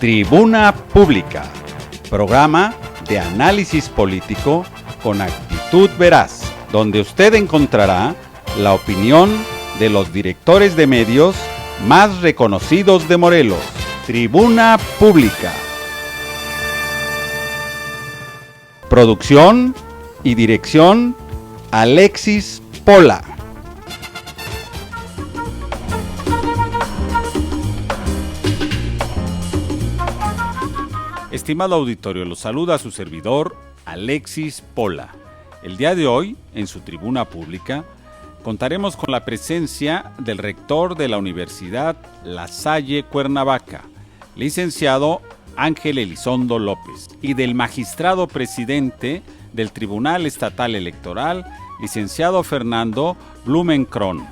Tribuna Pública, programa de análisis político con actitud veraz, donde usted encontrará la opinión de los directores de medios más reconocidos de Morelos. Tribuna Pública. Producción y dirección, Alexis Pola. Estimado auditorio, los saluda su servidor, Alexis Pola. El día de hoy, en su Tribuna Pública, contaremos con la presencia del rector de la Universidad La Salle Cuernavaca, licenciado Ángel Elizondo López, y del magistrado presidente del Tribunal Estatal Electoral, licenciado Fernando Blumenkron,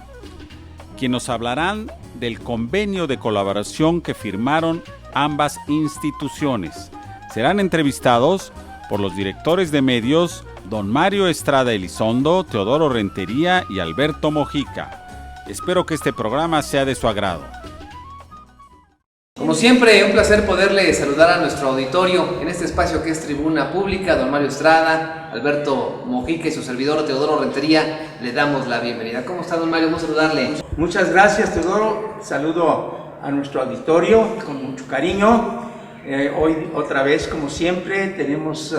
quienes nos hablarán del convenio de colaboración que firmaron ambas instituciones. Serán entrevistados por los directores de medios don Mario Estrada Elizondo, Teodoro Rentería y Alberto Mojica. Espero que este programa sea de su agrado. Como siempre, un placer poderle saludar a nuestro auditorio en este espacio que es Tribuna Pública. Don Mario Estrada, Alberto Mojica y su servidor Teodoro Rentería, le damos la bienvenida. ¿Cómo está, don Mario? Vamos a saludarle. Muchas gracias, Teodoro. Saludo a nuestro auditorio con mucho cariño. Hoy otra vez, como siempre, tenemos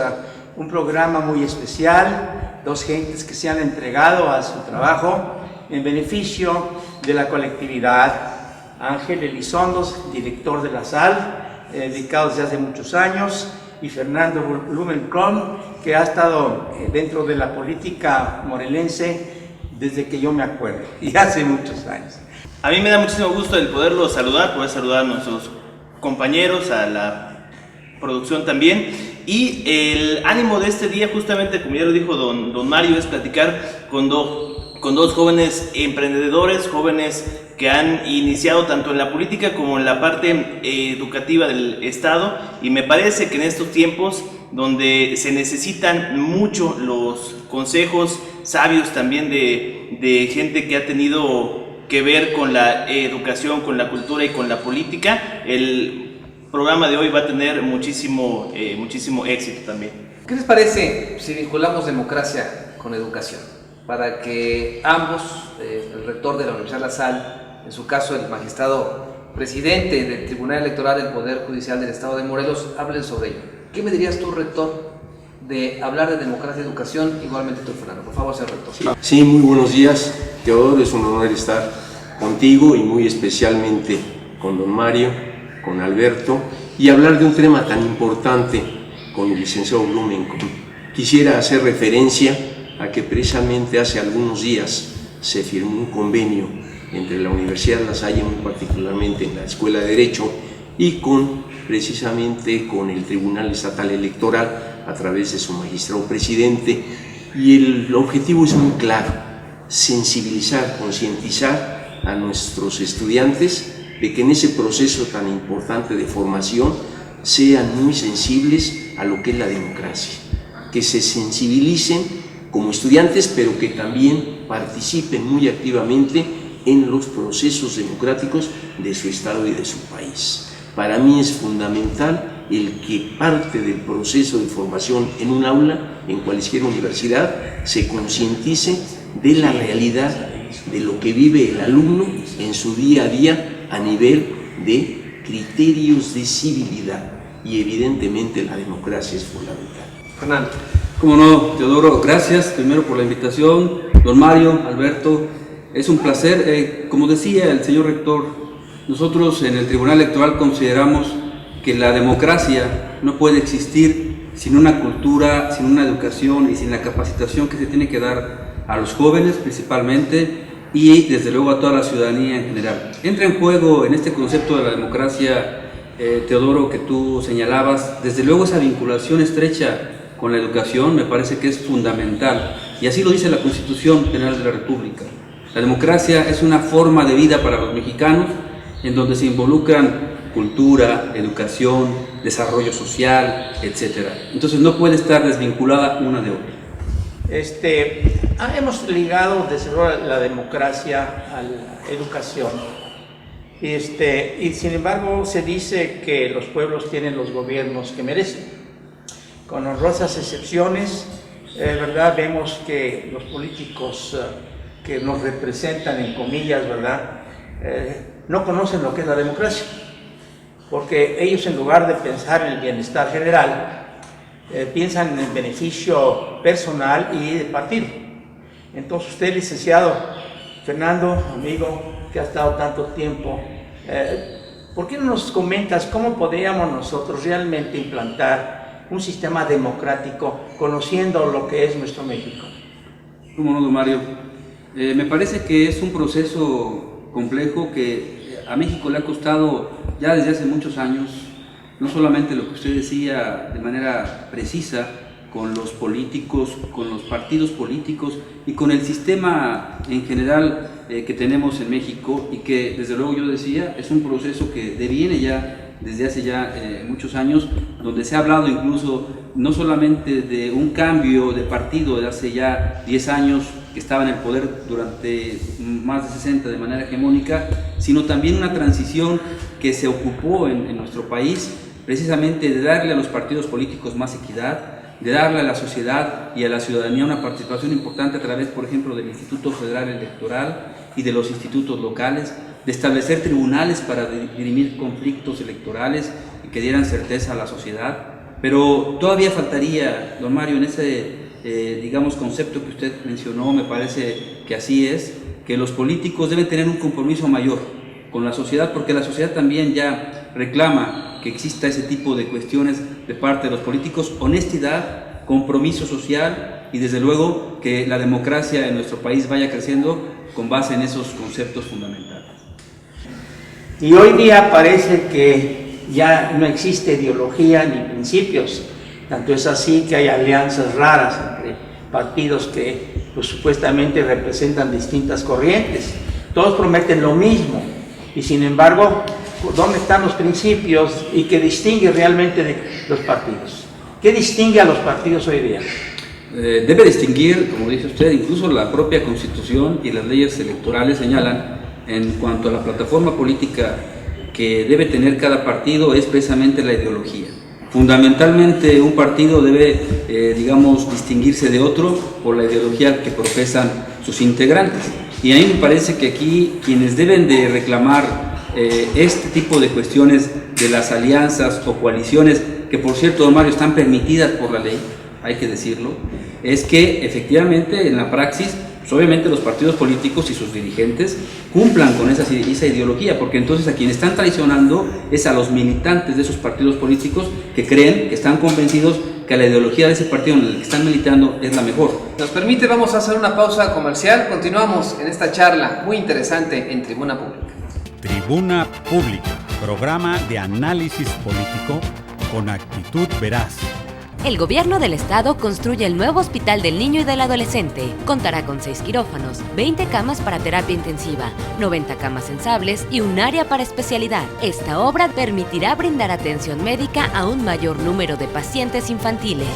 un programa muy especial, dos gentes que se han entregado a su trabajo en beneficio de la colectividad. Ángel Elizondo, director de la SAL, dedicado desde hace muchos años, y Fernando Blumenkron, que ha estado dentro de la política morelense desde que yo me acuerdo, y hace muchos años. A mí me da muchísimo gusto el poder saludar a nuestros compañeros, a la producción también, y el ánimo de este día, justamente como ya lo dijo don Mario, es platicar con dos jóvenes emprendedores, jóvenes que han iniciado tanto en la política como en la parte educativa del Estado, y me parece que en estos tiempos donde se necesitan mucho los consejos sabios también de gente que ha tenido que ver con la educación, con la cultura y con la política, el programa de hoy va a tener muchísimo éxito también. ¿Qué les parece si vinculamos democracia con educación? Para que ambos, el rector de la Universidad La Salle, en su caso el magistrado presidente del Tribunal Electoral del Poder Judicial del Estado de Morelos, hablen sobre ello. ¿Qué me dirías tú, rector, de hablar de democracia y educación? Igualmente tú, Fernando, por favor, señor rector. Sí, muy buenos días, Teodoro, es un honor estar contigo y muy especialmente con don Mario, con Alberto, y hablar de un tema tan importante con el licenciado Blumenkron. Quisiera hacer referencia a que precisamente hace algunos días se firmó un convenio entre la Universidad La Salle, muy particularmente en la Escuela de Derecho, y precisamente con el Tribunal Estatal Electoral a través de su magistrado presidente, y el objetivo es muy claro: sensibilizar, concientizar a nuestros estudiantes de que en ese proceso tan importante de formación sean muy sensibles a lo que es la democracia, que se sensibilicen como estudiantes, pero que también participen muy activamente en los procesos democráticos de su estado y de su país. Para mí es fundamental el que parte del proceso de formación en un aula, en cualquier universidad, se concientice de la realidad de lo que vive el alumno en su día a día a nivel de criterios de civilidad, y evidentemente la democracia es fundamental. Fernando. Como no, Teodoro, gracias primero por la invitación. Don Mario, Alberto, es un placer. Como decía el señor rector, nosotros en el Tribunal Electoral consideramos que la democracia no puede existir sin una cultura, sin una educación y sin la capacitación que se tiene que dar a los jóvenes principalmente, y desde luego a toda la ciudadanía en general. Entra en juego en este concepto de la democracia, Teodoro, que tú señalabas, desde luego esa vinculación estrecha con la educación me parece que es fundamental, y así lo dice la Constitución General de la República. La democracia es una forma de vida para los mexicanos en donde se involucran cultura, educación, desarrollo social, etc. Entonces no puede estar desvinculada una de otra. Hemos ligado desde luego la democracia a la educación, Y sin embargo se dice que los pueblos tienen los gobiernos que merecen. Con honrosas excepciones, ¿verdad? Vemos que los políticos que nos representan, en comillas, ¿verdad? No conocen lo que es la democracia, porque ellos, en lugar de pensar en el bienestar general, piensan en el beneficio personal y de partido. Entonces usted, licenciado Fernando, amigo, que ha estado tanto tiempo, ¿por qué no nos comentas cómo podríamos nosotros realmente implantar un sistema democrático conociendo lo que es nuestro México? ¿Cómo no, don Mario? Me parece que es un proceso complejo que a México le ha costado ya desde hace muchos años, no solamente lo que usted decía de manera precisa, con los políticos, con los partidos políticos y con el sistema en general que tenemos en México, y que desde luego yo decía es un proceso que deviene ya desde hace muchos años, donde se ha hablado incluso no solamente de un cambio de partido de hace ya 10 años que estaba en el poder durante más de 60 de manera hegemónica, sino también una transición que se ocupó en nuestro país precisamente de darle a los partidos políticos más equidad, de darle a la sociedad y a la ciudadanía una participación importante a través, por ejemplo, del Instituto Federal Electoral y de los institutos locales, de establecer tribunales para dirimir conflictos electorales y que dieran certeza a la sociedad. Pero todavía faltaría, don Mario, en ese, concepto que usted mencionó, me parece que así es, que los políticos deben tener un compromiso mayor con la sociedad, porque la sociedad también ya reclama que exista ese tipo de cuestiones de parte de los políticos: honestidad, compromiso social y desde luego que la democracia en nuestro país vaya creciendo con base en esos conceptos fundamentales. Y hoy día parece que ya no existe ideología ni principios, tanto es así que hay alianzas raras entre partidos que pues, supuestamente representan distintas corrientes. Todos prometen lo mismo y sin embargo, ¿dónde están los principios y qué distingue realmente de los partidos? ¿Qué distingue a los partidos hoy día? Debe distinguir, como dice usted, incluso la propia Constitución y las leyes electorales señalan, en cuanto a la plataforma política que debe tener cada partido, es precisamente la ideología. Fundamentalmente un partido debe, distinguirse de otro por la ideología que profesan sus integrantes. Y a mí me parece que aquí quienes deben de reclamar este tipo de cuestiones de las alianzas o coaliciones, que por cierto, don Mario, están permitidas por la ley, hay que decirlo, es que efectivamente en la praxis, pues obviamente los partidos políticos y sus dirigentes cumplan con esa ideología, porque entonces a quienes están traicionando es a los militantes de esos partidos políticos que creen, que están convencidos que la ideología de ese partido en el que están militando es la mejor. Nos permite, vamos a hacer una pausa comercial. Continuamos en esta charla muy interesante en Tribuna Pública. Tribuna Pública, programa de análisis político con actitud veraz. El gobierno del estado construye el nuevo Hospital del Niño y del Adolescente. Contará con 6 quirófanos, 20 camas para terapia intensiva, 90 camas sensibles y un área para especialidad. Esta obra permitirá brindar atención médica a un mayor número de pacientes infantiles.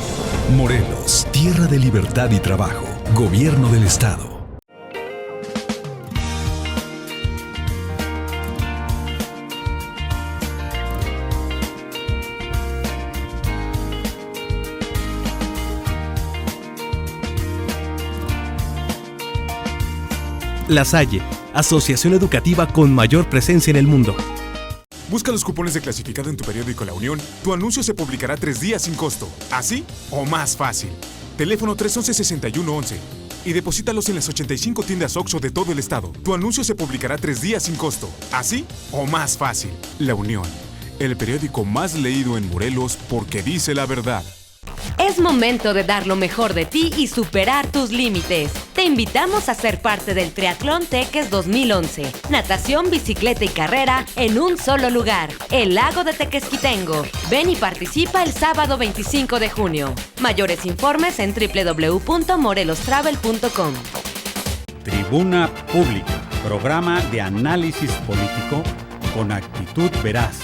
Morelos, tierra de libertad y trabajo. Gobierno del estado. La Salle, asociación educativa con mayor presencia en el mundo. Busca los cupones de clasificado en tu periódico La Unión. Tu anuncio se publicará 3 días sin costo. ¿Así o más fácil? Teléfono 311-6111 y deposítalos en las 85 tiendas OXXO de todo el estado. Tu anuncio se publicará 3 días sin costo. ¿Así o más fácil? La Unión, el periódico más leído en Morelos porque dice la verdad. Es momento de dar lo mejor de ti y superar tus límites. Te invitamos a ser parte del Triatlón Teques 2011. Natación, bicicleta y carrera en un solo lugar. El lago de Tequesquitengo. Ven y participa el sábado 25 de junio. Mayores informes en www.morelostravel.com. Tribuna Pública, programa de análisis político con actitud veraz.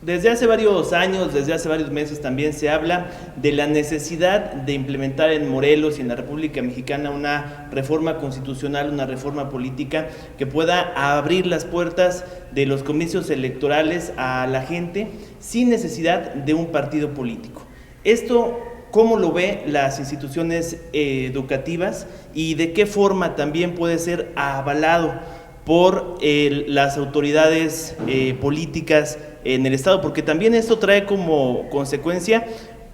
Desde hace varios años, desde hace varios meses también se habla de la necesidad de implementar en Morelos y en la República Mexicana una reforma constitucional, una reforma política que pueda abrir las puertas de los comicios electorales a la gente sin necesidad de un partido político. Esto, ¿cómo lo ve las instituciones educativas y de qué forma también puede ser avalado por las autoridades políticas en el Estado? Porque también esto trae como consecuencia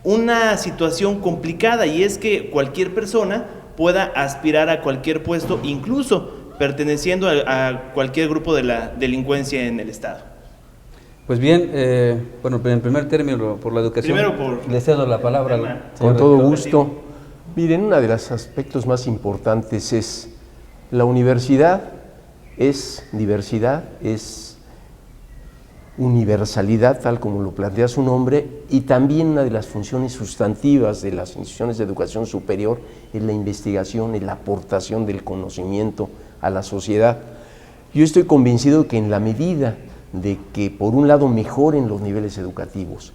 una situación complicada, y es que cualquier persona pueda aspirar a cualquier puesto, incluso perteneciendo a cualquier grupo de la delincuencia en el Estado. Pues bien, bueno, en primer término, por la educación, le cedo la palabra. Con todo gusto. Miren, uno de los aspectos más importantes es la universidad, es diversidad, es universalidad, tal como lo plantea su nombre, y también una de las funciones sustantivas de las instituciones de educación superior es la investigación, es la aportación del conocimiento a la sociedad. Yo estoy convencido que en la medida de que, por un lado, mejoren los niveles educativos,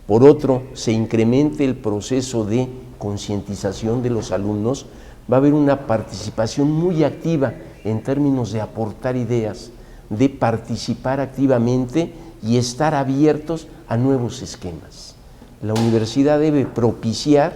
por otro, se incremente el proceso de concientización de los alumnos, va a haber una participación muy activa en términos de aportar ideas, de participar activamente y estar abiertos a nuevos esquemas. La universidad debe propiciar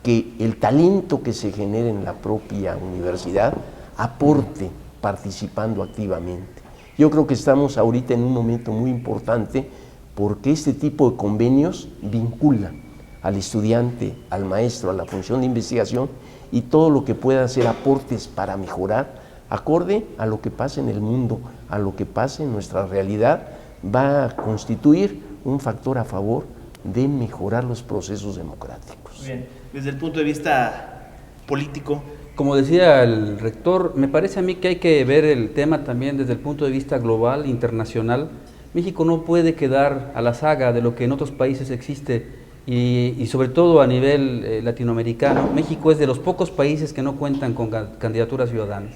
que el talento que se genere en la propia universidad aporte participando activamente. Yo creo que estamos ahorita en un momento muy importante porque este tipo de convenios vinculan al estudiante, al maestro, a la función de investigación y todo lo que pueda ser aportes para mejorar, acorde a lo que pasa en el mundo, a lo que pasa en nuestra realidad, va a constituir un factor a favor de mejorar los procesos democráticos. Bien, desde el punto de vista político. Como decía el rector, me parece a mí que hay que ver el tema también desde el punto de vista global, internacional. México no puede quedar a la saga de lo que en otros países existe y sobre todo a nivel latinoamericano. México es de los pocos países que no cuentan con candidaturas ciudadanas.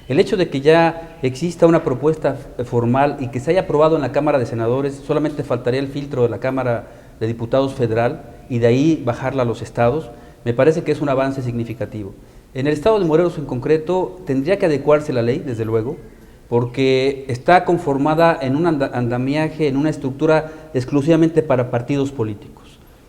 El hecho de que ya exista una propuesta formal y que se haya aprobado en la Cámara de Senadores, solamente faltaría el filtro de la Cámara de Diputados Federal y de ahí bajarla a los estados, me parece que es un avance significativo. En el estado de Morelos en concreto tendría que adecuarse la ley, desde luego, porque está conformada en un andamiaje, en una estructura exclusivamente para partidos políticos.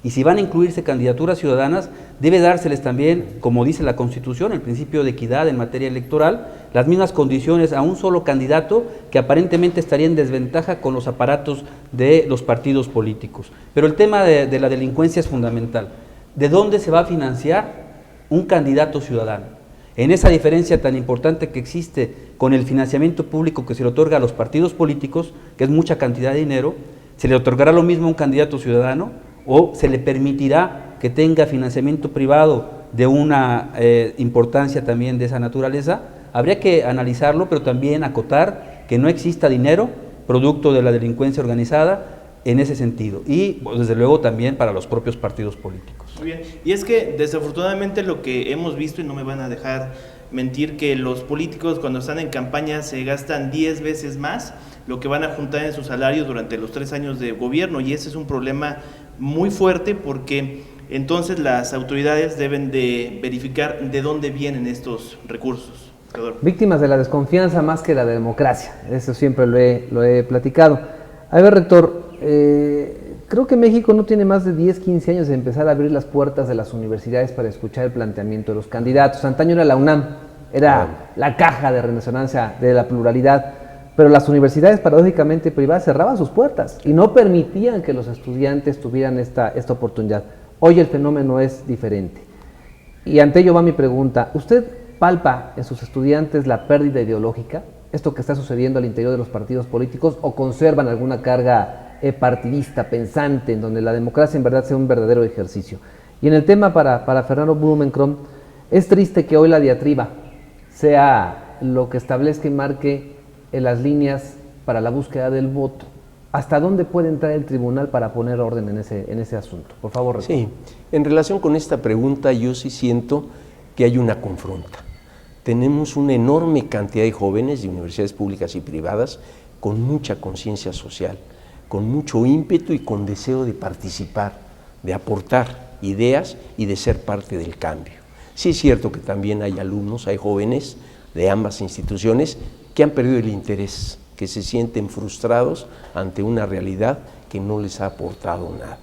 Y si van a incluirse candidaturas ciudadanas, debe dárseles también, como dice la Constitución, el principio de equidad en materia electoral, las mismas condiciones a un solo candidato que aparentemente estaría en desventaja con los aparatos de los partidos políticos. Pero el tema de la delincuencia es fundamental. ¿De dónde se va a financiar un candidato ciudadano? En esa diferencia tan importante que existe con el financiamiento público que se le otorga a los partidos políticos, que es mucha cantidad de dinero, ¿se le otorgará lo mismo a un candidato ciudadano o se le permitirá que tenga financiamiento privado de una importancia también de esa naturaleza? Habría que analizarlo, pero también acotar que no exista dinero producto de la delincuencia organizada en ese sentido y desde luego también para los propios partidos políticos. Muy bien, y es que desafortunadamente lo que hemos visto, y no me van a dejar mentir, que los políticos cuando están en campaña se gastan 10 veces más lo que van a juntar en su salario durante los 3 años de gobierno, y ese es un problema muy fuerte porque entonces las autoridades deben de verificar de dónde vienen estos recursos. Víctimas de la desconfianza más que la democracia, eso siempre lo he platicado. A ver, rector, creo que México no tiene más de 10, 15 años de empezar a abrir las puertas de las universidades para escuchar el planteamiento de los candidatos. Antaño era la UNAM, era la caja de resonancia de la pluralidad, pero las universidades paradójicamente privadas cerraban sus puertas y no permitían que los estudiantes tuvieran esta oportunidad. Hoy el fenómeno es diferente. Y ante ello va mi pregunta, ¿usted palpa en sus estudiantes la pérdida ideológica, esto que está sucediendo al interior de los partidos políticos, o conservan alguna carga partidista, pensante, en donde la democracia en verdad sea un verdadero ejercicio? Y en el tema para Fernando Blumenkron, es triste que hoy la diatriba sea lo que establezca y marque en las líneas para la búsqueda del voto. ¿Hasta dónde puede entrar el tribunal para poner orden en ese asunto? Por favor, rector. Sí, en relación con esta pregunta yo sí siento que hay una confronta. Tenemos una enorme cantidad de jóvenes de universidades públicas y privadas con mucha conciencia social, con mucho ímpetu y con deseo de participar, de aportar ideas y de ser parte del cambio. Sí es cierto que también hay alumnos, hay jóvenes de ambas instituciones que han perdido el interés, que se sienten frustrados ante una realidad que no les ha aportado nada.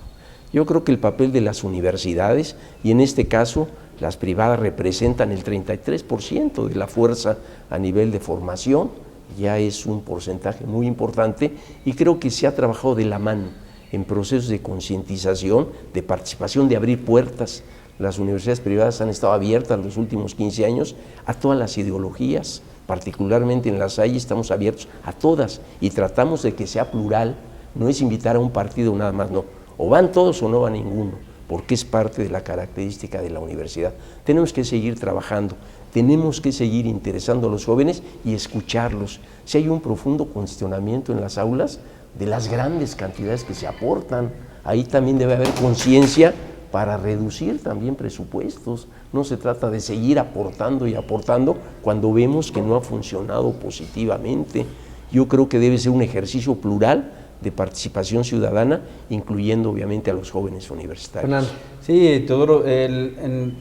Yo creo que el papel de las universidades, y en este caso las privadas representan el 33% de la fuerza a nivel de formación, ya es un porcentaje muy importante, y creo que se ha trabajado de la mano en procesos de concientización, de participación, de abrir puertas. Las universidades privadas han estado abiertas los últimos 15 años a todas las ideologías, particularmente en la Salle estamos abiertos a todas y tratamos de que sea plural, no es invitar a un partido nada más, no, o van todos o no va ninguno, porque es parte de la característica de la universidad. Tenemos que seguir trabajando, tenemos que seguir interesando a los jóvenes y escucharlos. Si hay un profundo cuestionamiento en las aulas de las grandes cantidades que se aportan, ahí también debe haber conciencia para reducir también presupuestos. No se trata de seguir aportando y aportando cuando vemos que no ha funcionado positivamente. Yo creo que debe ser un ejercicio plural de participación ciudadana, incluyendo obviamente a los jóvenes universitarios. Fernando. Sí, Teodoro,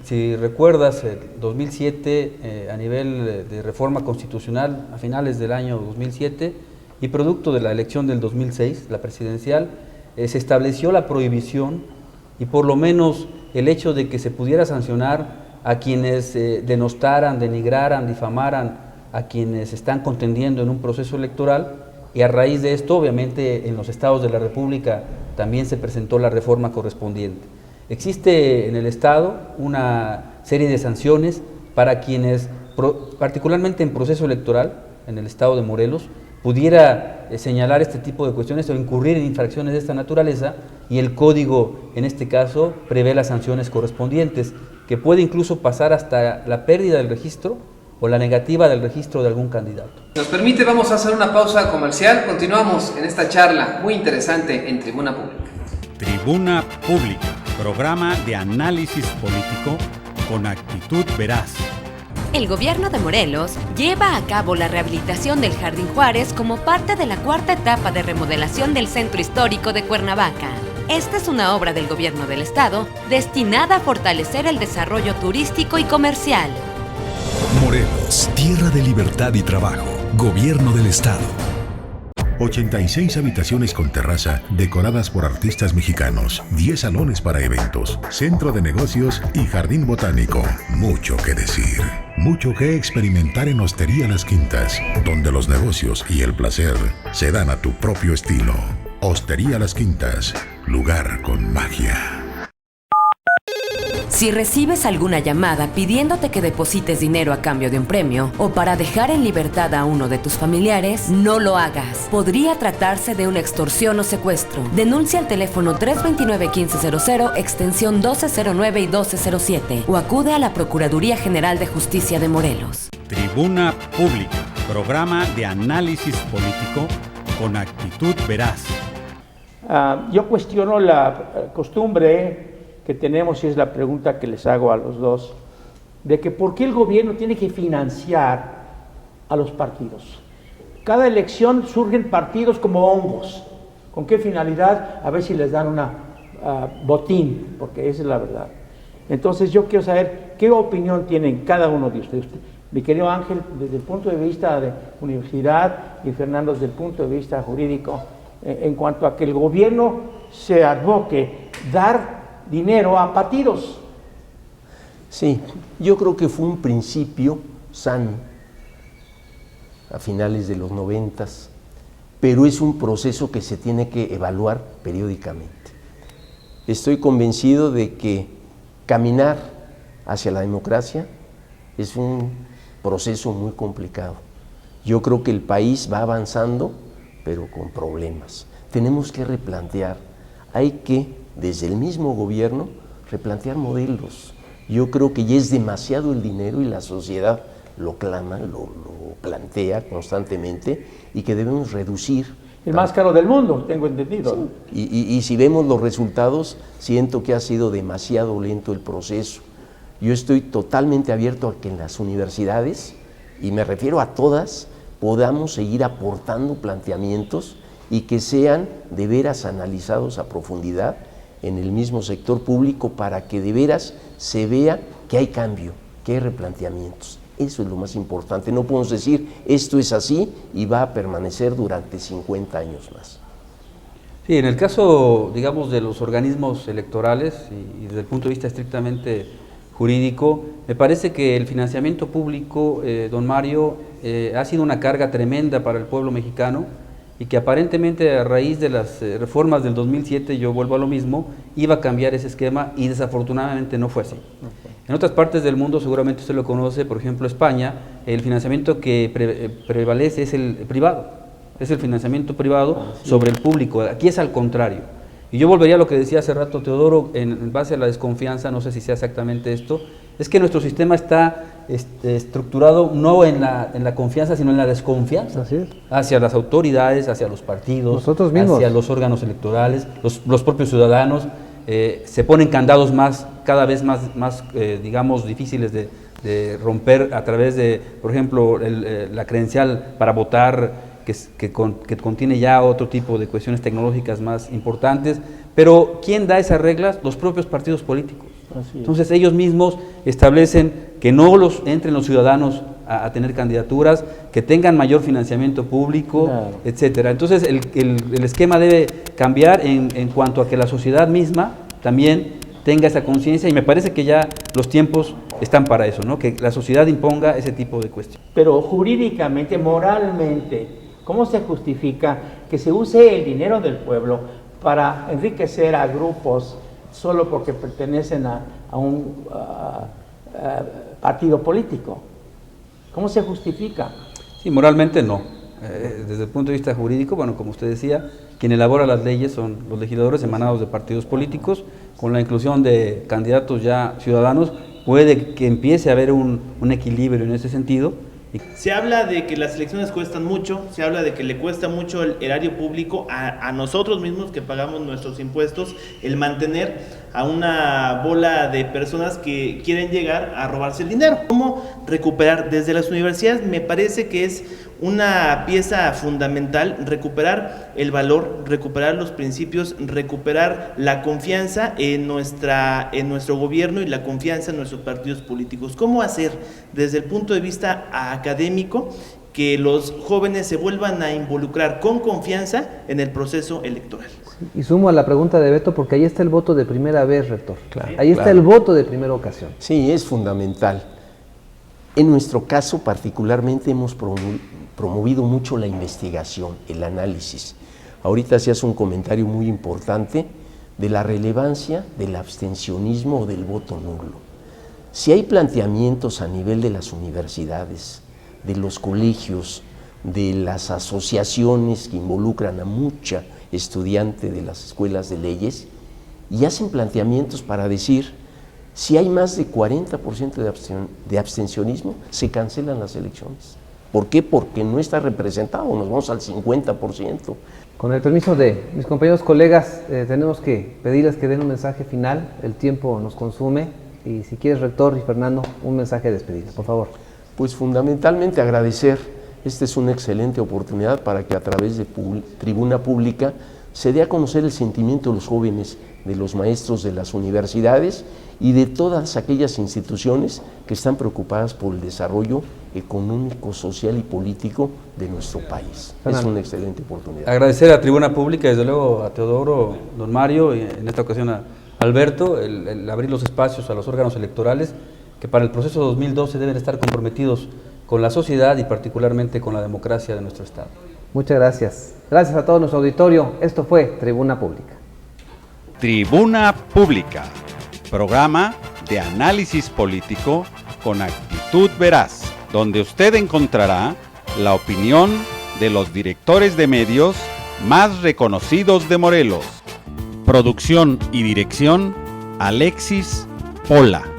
si recuerdas, el 2007, a nivel de reforma constitucional, a finales del año 2007, y producto de la elección del 2006, la presidencial, se estableció la prohibición y por lo menos el hecho de que se pudiera sancionar a quienes denostaran, denigraran, difamaran a quienes están contendiendo en un proceso electoral, y a raíz de esto, obviamente, en los estados de la República también se presentó la reforma correspondiente. Existe en el estado una serie de sanciones para quienes, particularmente en proceso electoral, en el estado de Morelos, pudiera señalar este tipo de cuestiones o incurrir en infracciones de esta naturaleza, y el código, en este caso, prevé las sanciones correspondientes, que puede incluso pasar hasta la pérdida del registro o la negativa del registro de algún candidato. Nos permite, vamos a hacer una pausa comercial, continuamos en esta charla muy interesante en Tribuna Pública. Tribuna Pública, programa de análisis político con actitud veraz. El gobierno de Morelos lleva a cabo la rehabilitación del Jardín Juárez como parte de la cuarta etapa de remodelación del centro histórico de Cuernavaca. Esta es una obra del gobierno del estado destinada a fortalecer el desarrollo turístico y comercial. Morelos, tierra de libertad y trabajo. Gobierno del estado. 86 habitaciones con terraza decoradas por artistas mexicanos, 10 salones para eventos, centro de negocios y jardín botánico. Mucho que decir, mucho que experimentar en Hostería Las Quintas, donde los negocios y el placer se dan a tu propio estilo. Hostería Las Quintas, lugar con magia. Si recibes alguna llamada pidiéndote que deposites dinero a cambio de un premio o para dejar en libertad a uno de tus familiares, no lo hagas. Podría tratarse de una extorsión o secuestro. Denuncia al teléfono 329-1500, extensión 1209 y 1207 o acude a la Procuraduría General de Justicia de Morelos. Tribuna Pública, programa de análisis político con actitud veraz. Yo cuestiono la costumbre que tenemos, y es la pregunta que les hago a los dos, de que por qué el gobierno tiene que financiar a los partidos. Cada elección surgen partidos como hongos. ¿Con qué finalidad? A ver si les dan una botín, porque esa es la verdad. Entonces yo quiero saber qué opinión tienen cada uno de ustedes. Mi querido Ángel, desde el punto de vista de universidad, y Fernando desde el punto de vista jurídico, en cuanto a que el gobierno se advoque dar dinero a partidos. Sí, yo creo que fue un principio sano a finales de los 90, pero es un proceso que se tiene que evaluar periódicamente. Estoy convencido de que caminar hacia la democracia es un proceso muy complicado. Yo creo que el país va avanzando, pero con problemas. Tenemos que replantear, hay que desde el mismo gobierno, replantear modelos. Yo creo que ya es demasiado el dinero y la sociedad lo clama, lo plantea constantemente, y que debemos reducir. El más caro del mundo, tengo entendido. Sí. Y si vemos los resultados, siento que ha sido demasiado lento el proceso. Yo estoy totalmente abierto a que en las universidades, y me refiero a todas, podamos seguir aportando planteamientos y que sean de veras analizados a profundidad en el mismo sector público para que de veras se vea que hay cambio, que hay replanteamientos. Eso es lo más importante. No podemos decir esto es así y va a permanecer durante 50 años más. Sí, en el caso, digamos, de los organismos electorales y desde el punto de vista estrictamente jurídico, me parece que el financiamiento público, don Mario, ha sido una carga tremenda para el pueblo mexicano y que aparentemente a raíz de las reformas del 2007, yo vuelvo a lo mismo, iba a cambiar ese esquema y desafortunadamente no fue así. En otras partes del mundo, seguramente usted lo conoce, por ejemplo España, el financiamiento que prevalece es el privado, es el financiamiento privado sobre el público. Aquí es al contrario. Y yo volvería a lo que decía hace rato Teodoro, en base a la desconfianza, no sé si sea exactamente esto, es que nuestro sistema está estructurado no en la confianza, sino en la desconfianza. Así es. Hacia las autoridades, hacia los partidos, nosotros mismos, hacia los órganos electorales, los propios ciudadanos. Se ponen candados cada vez más digamos, difíciles de romper a través de, por ejemplo, la credencial para votar, que contiene ya otro tipo de cuestiones tecnológicas más importantes, pero ¿quién da esas reglas? Los propios partidos políticos. Entonces ellos mismos establecen que no entren los ciudadanos a tener candidaturas, que tengan mayor financiamiento público, claro, etcétera. Entonces el esquema debe cambiar en cuanto a que la sociedad misma también tenga esa conciencia, y me parece que ya los tiempos están para eso, ¿no? Que la sociedad imponga ese tipo de cuestiones. Pero jurídicamente, moralmente, ¿cómo se justifica que se use el dinero del pueblo para enriquecer a grupos solo porque pertenecen a un partido político? ¿Cómo se justifica? Sí, moralmente no. Desde el punto de vista jurídico, bueno, como usted decía, quien elabora las leyes son los legisladores emanados de partidos políticos. Con la inclusión de candidatos ya ciudadanos, puede que empiece a haber un equilibrio en ese sentido. Se habla de que las elecciones cuestan mucho, se habla de que le cuesta mucho el erario público a nosotros mismos que pagamos nuestros impuestos, el mantener a una bola de personas que quieren llegar a robarse el dinero. ¿Cómo recuperar? Desde las universidades me parece que es una pieza fundamental recuperar el valor, recuperar los principios, recuperar la confianza en nuestro gobierno y la confianza en nuestros partidos políticos. ¿Cómo hacer desde el punto de vista académico que los jóvenes se vuelvan a involucrar con confianza en el proceso electoral? Y sumo a la pregunta de Beto, porque ahí está el voto de primera vez, rector. Claro, ahí está el voto de primera ocasión. Sí, es fundamental. En nuestro caso particularmente hemos promovido mucho la investigación, el análisis. Ahorita se hace un comentario muy importante de la relevancia del abstencionismo o del voto nulo. Si hay planteamientos a nivel de las universidades, de los colegios, de las asociaciones que involucran a mucha estudiante de las escuelas de leyes, y hacen planteamientos para decir, si hay más de 40% de abstencionismo, se cancelan las elecciones. ¿Por qué? Porque no está representado, nos vamos al 50%. Con el permiso de mis compañeros colegas, tenemos que pedirles que den un mensaje final, el tiempo nos consume, y si quieres, rector y Fernando, un mensaje de despedida, por favor. Pues fundamentalmente agradecer, esta es una excelente oportunidad para que a través de Tribuna Pública se dé a conocer el sentimiento de los jóvenes, de los maestros de las universidades y de todas aquellas instituciones que están preocupadas por el desarrollo económico, social y político de nuestro país. Es una excelente oportunidad. Agradecer a Tribuna Pública, desde luego a Teodoro, don Mario, y en esta ocasión a Alberto, el abrir los espacios a los órganos electorales que para el proceso 2012 deben estar comprometidos con la sociedad y particularmente con la democracia de nuestro Estado. Muchas gracias. Gracias a todo nuestro auditorio. Esto fue Tribuna Pública. Tribuna Pública, programa de análisis político con actitud veraz, donde usted encontrará la opinión de los directores de medios más reconocidos de Morelos. Producción y dirección, Alexis Pola.